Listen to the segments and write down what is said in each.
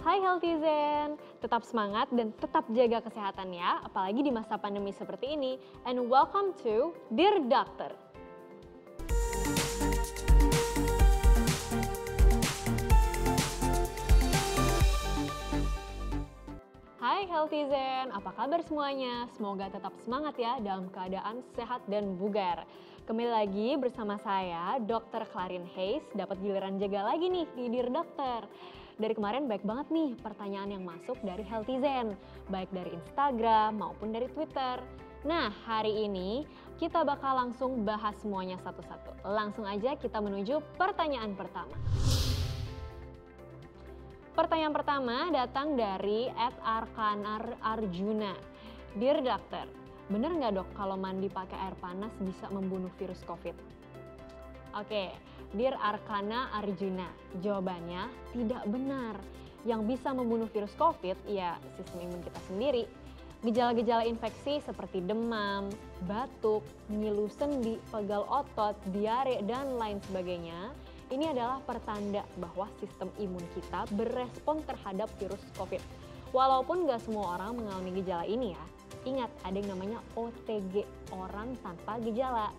Hai Healthizen, tetap semangat dan tetap jaga kesehatan ya, apalagi di masa pandemi seperti ini. And welcome to Dear Doctor. Hai Healthizen, apa kabar semuanya? Semoga tetap semangat ya dalam keadaan sehat dan bugar. Kembali lagi bersama saya, Dr. Clarin Hayes, dapat giliran jaga lagi nih di Dear Doctor. Dari kemarin baik banget nih pertanyaan yang masuk dari Healthizen, baik dari Instagram maupun dari Twitter. Nah, hari ini kita bakal langsung bahas semuanya satu-satu. Langsung aja kita menuju pertanyaan pertama. Pertanyaan pertama datang dari @arkanar_arjuna. Dear Doctor, bener nggak dok kalau mandi pakai air panas bisa membunuh virus COVID? Oke, Dear Arkana Arjuna, jawabannya tidak benar. Yang bisa membunuh virus COVID ya sistem imun kita sendiri. Gejala-gejala infeksi seperti demam, batuk, ngilu sendi, pegal otot, diare, dan lain sebagainya, ini adalah pertanda bahwa sistem imun kita berespon terhadap virus COVID. Walaupun nggak semua orang mengalami gejala ini ya, ingat ada yang namanya OTG, orang tanpa gejala.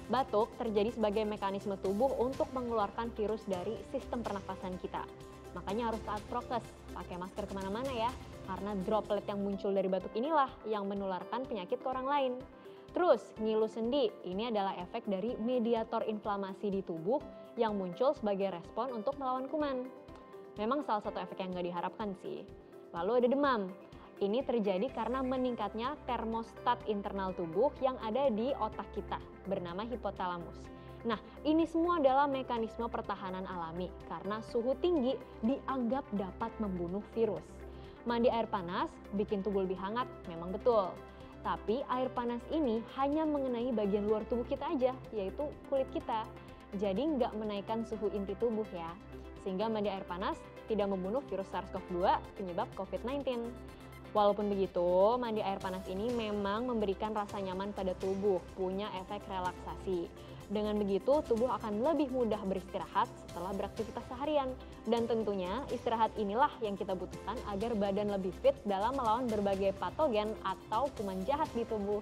Batuk terjadi sebagai mekanisme tubuh untuk mengeluarkan virus dari sistem pernafasan kita. Makanya harus taat prokes, pakai masker kemana-mana ya, karena droplet yang muncul dari batuk inilah yang menularkan penyakit ke orang lain. Terus, ngilu sendi, ini adalah efek dari mediator inflamasi di tubuh yang muncul sebagai respon untuk melawan kuman. Memang salah satu efek yang nggak diharapkan sih. Lalu ada demam. Ini terjadi karena meningkatnya termostat internal tubuh yang ada di otak kita, bernama hipotalamus. Nah, ini semua adalah mekanisme pertahanan alami karena suhu tinggi dianggap dapat membunuh virus. Mandi air panas bikin tubuh lebih hangat, memang betul. Tapi air panas ini hanya mengenai bagian luar tubuh kita aja, yaitu kulit kita. Jadi nggak menaikkan suhu inti tubuh ya. Sehingga mandi air panas tidak membunuh virus SARS-CoV-2 penyebab COVID-19. Walaupun begitu, mandi air panas ini memang memberikan rasa nyaman pada tubuh, punya efek relaksasi. Dengan begitu, tubuh akan lebih mudah beristirahat setelah beraktivitas seharian. Dan tentunya istirahat inilah yang kita butuhkan agar badan lebih fit dalam melawan berbagai patogen atau kuman jahat di tubuh.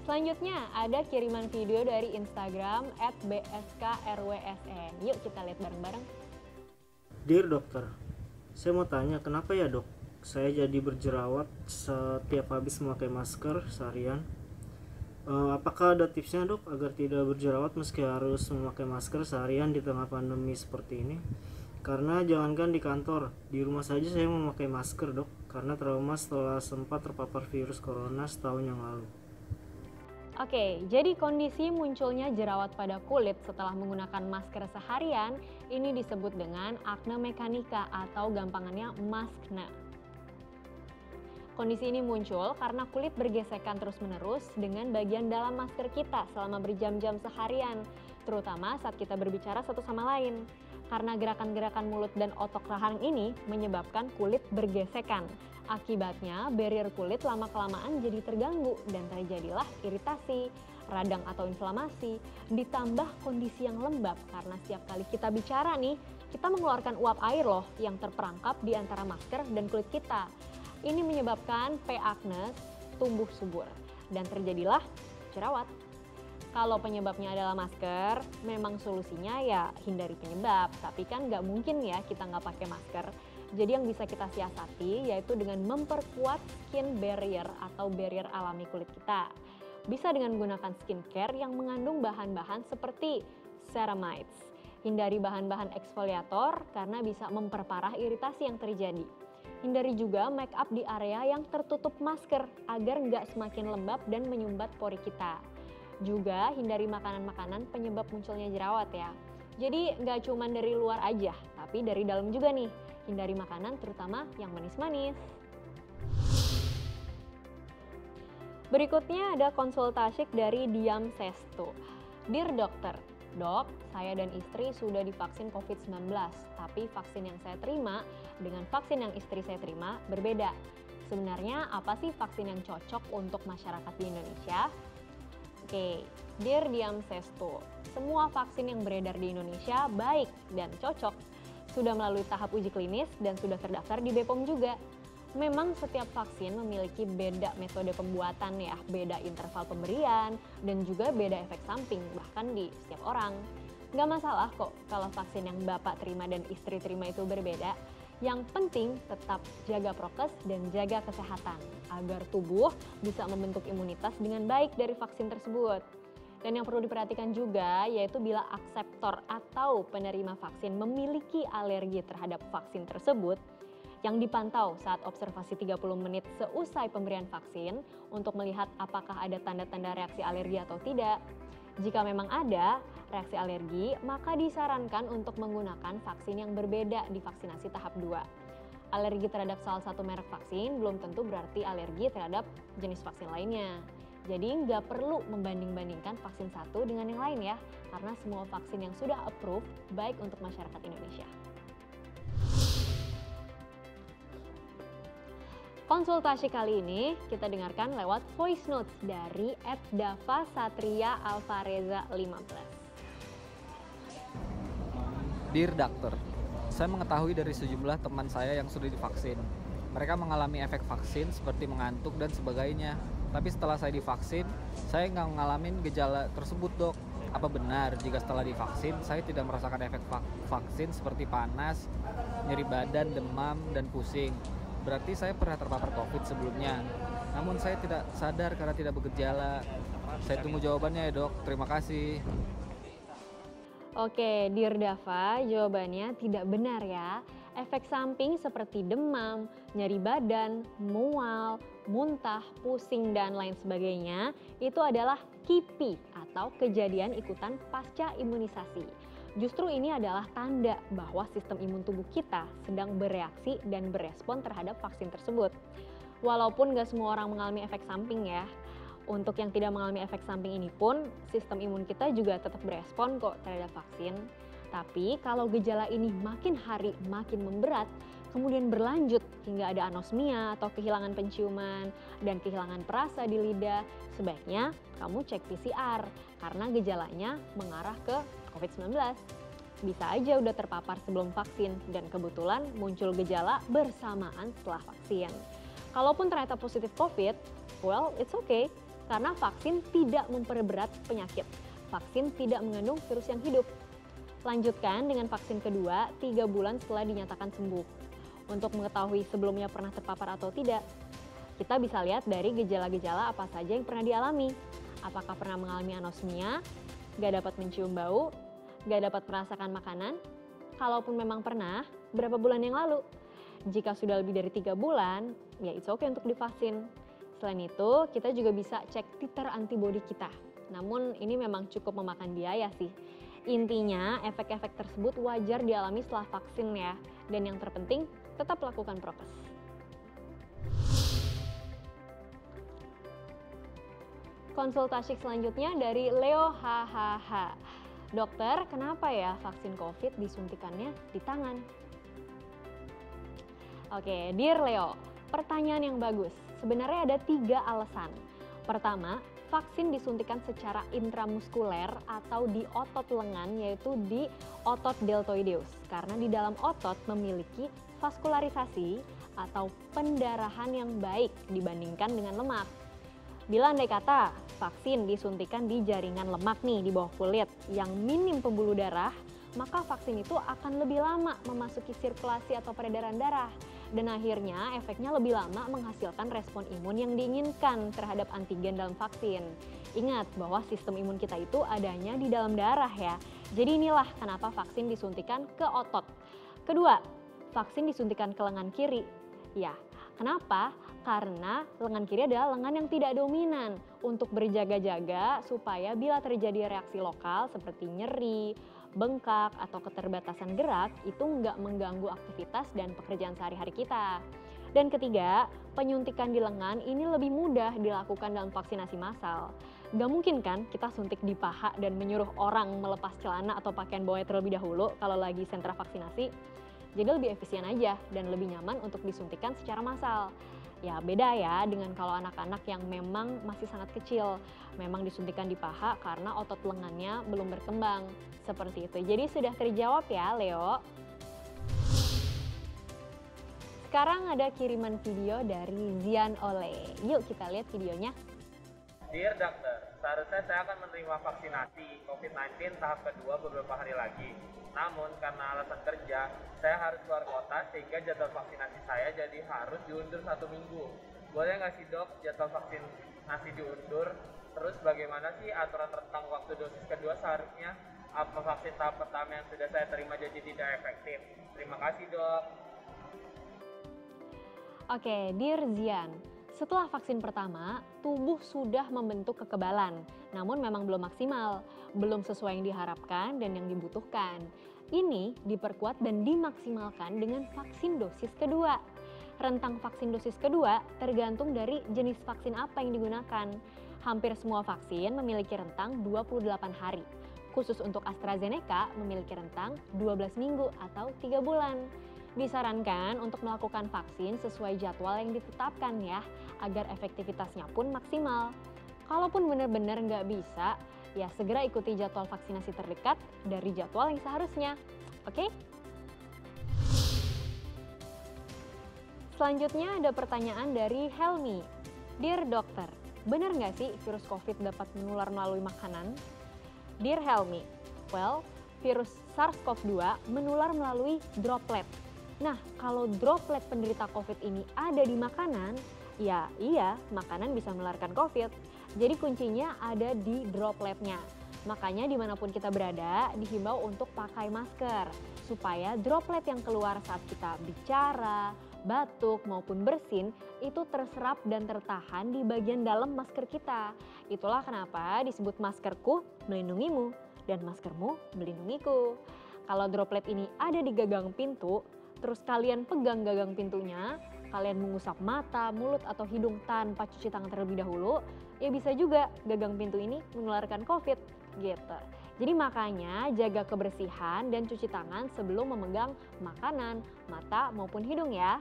Selanjutnya ada kiriman video dari Instagram @bskrwsn. Yuk kita lihat bareng-bareng. Dear dokter, saya mau tanya kenapa ya dok saya jadi berjerawat setiap habis memakai masker seharian? Apakah ada tipsnya dok agar tidak berjerawat meski harus memakai masker seharian di tengah pandemi seperti ini? Karena jangankan di kantor, di rumah saja saya memakai masker dok karena trauma setelah sempat terpapar virus corona setahun yang lalu. Oke, jadi kondisi munculnya jerawat pada kulit setelah menggunakan masker seharian ini disebut dengan akne mekanika atau gampangannya maskne. Kondisi ini muncul karena kulit bergesekan terus-menerus dengan bagian dalam masker kita selama berjam-jam seharian, terutama saat kita berbicara satu sama lain. Karena gerakan-gerakan mulut dan otot rahang ini menyebabkan kulit bergesekan. Akibatnya, barrier kulit lama-kelamaan jadi terganggu dan terjadilah iritasi, radang atau inflamasi, ditambah kondisi yang lembab karena setiap kali kita bicara nih, kita mengeluarkan uap air loh yang terperangkap di antara masker dan kulit kita. Ini menyebabkan P. acnes tumbuh subur dan terjadilah jerawat. Kalau penyebabnya adalah masker, memang solusinya ya hindari penyebab, tapi kan nggak mungkin ya kita nggak pakai masker. Jadi yang bisa kita siasati yaitu dengan memperkuat skin barrier atau barrier alami kulit kita. Bisa dengan menggunakan skincare yang mengandung bahan-bahan seperti ceramides. Hindari bahan-bahan eksfoliator karena bisa memperparah iritasi yang terjadi. Hindari juga make up di area yang tertutup masker agar nggak semakin lembab dan menyumbat pori kita. Juga hindari makanan-makanan penyebab munculnya jerawat ya. Jadi nggak cuma dari luar aja, tapi dari dalam juga nih. Hindari makanan terutama yang manis-manis. Berikutnya ada konsultasik dari Diam Sestu. Dear dokter, dok, saya dan istri sudah divaksin COVID-19, tapi vaksin yang saya terima dengan vaksin yang istri saya terima berbeda. Sebenarnya apa sih vaksin yang cocok untuk masyarakat di Indonesia? Oke, Dear Diam Sestu, semua vaksin yang beredar di Indonesia baik dan cocok. sudah melalui tahap uji klinis dan sudah terdaftar di BPOM juga. Memang setiap vaksin memiliki beda metode pembuatan ya, beda interval pemberian, dan juga beda efek samping bahkan di setiap orang. Nggak masalah kok kalau vaksin yang Bapak terima dan istri terima itu berbeda. Yang penting tetap jaga prokes dan jaga kesehatan agar tubuh bisa membentuk imunitas dengan baik dari vaksin tersebut. Dan yang perlu diperhatikan juga yaitu bila akseptor atau penerima vaksin memiliki alergi terhadap vaksin tersebut, yang dipantau saat observasi 30 menit seusai pemberian vaksin untuk melihat apakah ada tanda-tanda reaksi alergi atau tidak. Jika memang ada reaksi alergi, maka disarankan untuk menggunakan vaksin yang berbeda di vaksinasi tahap 2. Alergi terhadap salah satu merek vaksin belum tentu berarti alergi terhadap jenis vaksin lainnya. Jadi nggak perlu membanding-bandingkan vaksin satu dengan yang lain ya, karena semua vaksin yang sudah approved baik untuk masyarakat Indonesia. Konsultasi kali ini kita dengarkan lewat voice notes dari @dava_satria_alvareza15. Dear Doctor, saya mengetahui dari sejumlah teman saya yang sudah divaksin. Mereka mengalami efek vaksin seperti mengantuk dan sebagainya. Tapi setelah saya divaksin, saya nggak mengalami gejala tersebut, Dok. Apa benar jika setelah divaksin, saya tidak merasakan efek vaksin seperti panas, nyeri badan, demam, dan pusing? Berarti saya pernah terpapar COVID sebelumnya. Namun saya tidak sadar karena tidak bergejala. Saya tunggu jawabannya ya, Dok. Terima kasih. Oke, Dear Dava, jawabannya tidak benar ya. Efek samping seperti demam, nyeri badan, mual, muntah, pusing, dan lain sebagainya itu adalah KIPI atau kejadian ikutan pasca imunisasi. Justru ini adalah tanda bahwa sistem imun tubuh kita sedang bereaksi dan berespon terhadap vaksin tersebut. Walaupun gak semua orang mengalami efek samping ya, untuk yang tidak mengalami efek samping ini pun sistem imun kita juga tetap berespon kok terhadap vaksin. Tapi kalau gejala ini makin hari makin memberat, kemudian berlanjut hingga ada anosmia atau kehilangan penciuman dan kehilangan perasa di lidah, sebaiknya kamu cek PCR karena gejalanya mengarah ke COVID-19. Bisa aja udah terpapar sebelum vaksin dan kebetulan muncul gejala bersamaan setelah vaksin. Kalaupun ternyata positif COVID, well it's okay karena vaksin tidak memperberat penyakit. Vaksin tidak mengandung virus yang hidup. Lanjutkan dengan vaksin kedua 3 bulan setelah dinyatakan sembuh. Untuk mengetahui sebelumnya pernah terpapar atau tidak, kita bisa lihat dari gejala-gejala apa saja yang pernah dialami. Apakah pernah mengalami anosmia, gak dapat mencium bau, gak dapat merasakan makanan? Kalaupun memang pernah, berapa bulan yang lalu? Jika sudah lebih dari 3 bulan, ya it's okay untuk divaksin. Selain itu, kita juga bisa cek titer antibodi kita. Namun ini memang cukup memakan biaya sih. Intinya, efek-efek tersebut wajar dialami setelah vaksin ya. Dan yang terpenting, tetap lakukan prokes. Konsultasi selanjutnya dari Leo HHH. Dokter, kenapa ya vaksin COVID disuntikannya di tangan? Oke, Dear Leo, pertanyaan yang bagus. Sebenarnya ada 3 alasan. Pertama, vaksin disuntikan secara intramuskuler atau di otot lengan, yaitu di otot deltoideus. Karena di dalam otot memiliki vaskularisasi atau pendarahan yang baik dibandingkan dengan lemak. Bila andai kata vaksin disuntikan di jaringan lemak nih di bawah kulit yang minim pembuluh darah, maka vaksin itu akan lebih lama memasuki sirkulasi atau peredaran darah. Dan akhirnya efeknya lebih lama menghasilkan respon imun yang diinginkan terhadap antigen dalam vaksin. Ingat bahwa sistem imun kita itu adanya di dalam darah ya. Jadi inilah kenapa vaksin disuntikan ke otot. Kedua, vaksin disuntikan ke lengan kiri. Ya, kenapa? Karena lengan kiri adalah lengan yang tidak dominan untuk berjaga-jaga supaya bila terjadi reaksi lokal seperti nyeri, bengkak, atau keterbatasan gerak itu nggak mengganggu aktivitas dan pekerjaan sehari-hari kita. Dan ketiga, penyuntikan di lengan ini lebih mudah dilakukan dalam vaksinasi massal. Nggak mungkin kan kita suntik di paha dan menyuruh orang melepas celana atau pakaian bawahnya terlebih dahulu kalau lagi sentra vaksinasi. Jadi lebih efisien aja dan lebih nyaman untuk disuntikan secara massal. Ya beda ya dengan kalau anak-anak yang memang masih sangat kecil. Memang disuntikan di paha karena otot lengannya belum berkembang. Seperti itu. Jadi sudah terjawab ya Leo. Sekarang ada kiriman video dari Zian Ole. Yuk kita lihat videonya. Dear Doctor, seharusnya saya akan menerima vaksinasi COVID-19 tahap kedua beberapa hari lagi. Namun karena alasan kerja, saya harus keluar kota sehingga jadwal vaksinasi saya jadi harus diundur 1 minggu. Boleh nggak sih dok jadwal vaksinasi diundur? Terus bagaimana sih aturan tentang waktu dosis kedua seharusnya? Apa vaksin tahap pertama yang sudah saya terima jadi tidak efektif? Terima kasih dok. Oke, Dear Zian, setelah vaksin pertama, tubuh sudah membentuk kekebalan, namun memang belum maksimal, belum sesuai yang diharapkan dan yang dibutuhkan. Ini diperkuat dan dimaksimalkan dengan vaksin dosis kedua. Rentang vaksin dosis kedua tergantung dari jenis vaksin apa yang digunakan. Hampir semua vaksin memiliki rentang 28 hari. Khusus untuk AstraZeneca memiliki rentang 12 minggu atau 3 bulan. Disarankan untuk melakukan vaksin sesuai jadwal yang ditetapkan ya, agar efektivitasnya pun maksimal. Kalaupun benar-benar nggak bisa, ya segera ikuti jadwal vaksinasi terdekat dari jadwal yang seharusnya. Oke? Selanjutnya ada pertanyaan dari Helmi. Dear Dokter, benar nggak sih virus COVID dapat menular melalui makanan? Dear Helmi, well, virus SARS-CoV-2 menular melalui droplet. Nah, kalau droplet penderita COVID ini ada di makanan, ya iya, makanan bisa menularkan COVID. Jadi kuncinya ada di dropletnya. Makanya dimanapun kita berada, dihimbau untuk pakai masker. Supaya droplet yang keluar saat kita bicara, batuk maupun bersin, itu terserap dan tertahan di bagian dalam masker kita. Itulah kenapa disebut maskerku melindungimu dan maskermu melindungiku. Kalau droplet ini ada di gagang pintu, terus kalian pegang gagang pintunya, kalian mengusap mata, mulut, atau hidung tanpa cuci tangan terlebih dahulu, ya bisa juga gagang pintu ini menularkan COVID gitu. Jadi makanya jaga kebersihan dan cuci tangan sebelum memegang makanan, mata, maupun hidung ya.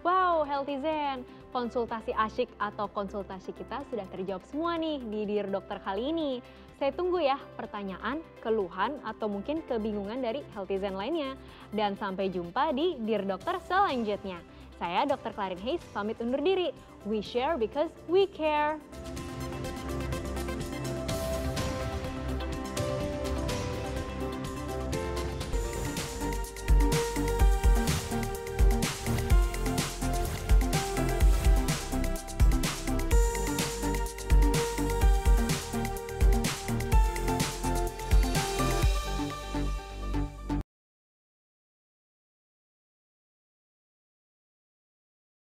Wow, Healthy Zen, konsultasi asyik atau konsultasi kita sudah terjawab semua nih di Dear Dokter kali ini. Saya tunggu ya pertanyaan, keluhan, atau mungkin kebingungan dari Healthy Zen lainnya. Dan sampai jumpa di Dear Dokter selanjutnya. Saya Dr. Clarin Hayes pamit undur diri. We share because we care.